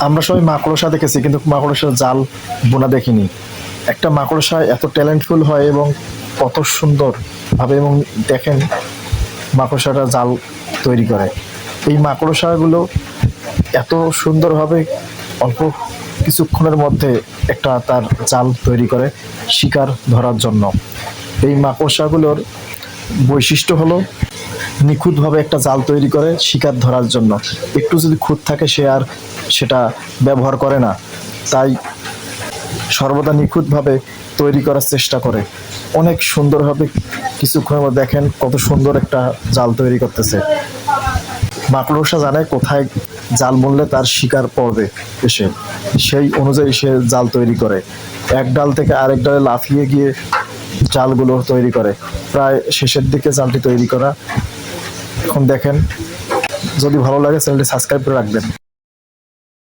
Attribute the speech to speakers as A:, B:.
A: আমরা সবাই মাকড়সা দেখেছি, কিন্তু মাকড়সার জাল বোনা দেখিনি। একটা মাকড়সা এত ট্যালেন্টফুল হয় এবং কত সুন্দর ভাবে, এবং দেখেন মাকড়সাটা জাল তৈরি করে। এই মাকড়সাগুলো এত সুন্দরভাবে অল্প কিছুক্ষণের মধ্যে একটা তার জাল তৈরি করে শিকার ধরার জন্য। এই মাকড়সাগুলোর বৈশিষ্ট্য হলো নিখুঁতভাবে একটা জাল তৈরি করে শিকার ধরার জন্য। একটু যদি খুঁত থাকে সে আর সেটা ব্যবহার করে না, তাই সর্বদা নিখুঁতভাবে তৈরি করার চেষ্টা করে। অনেক সুন্দরভাবে কিছুক্ষণের মধ্যে দেখেন কত সুন্দর একটা জাল তৈরি করতেছে। মাকড়সা জানে কোথায় জাল বুনলে তার শিকার পড়বে এসে, সেই অনুযায়ী সে জাল তৈরি করে। এক ডাল থেকে আরেক ডালে লাফিয়ে গিয়ে জালগুলো তৈরি করে। প্রায় শেষের দিকে জালটি তৈরি করা। এখন দেখেন, যদি ভালো লাগে চ্যানেলটি সাবস্ক্রাইব করে রাখবেন।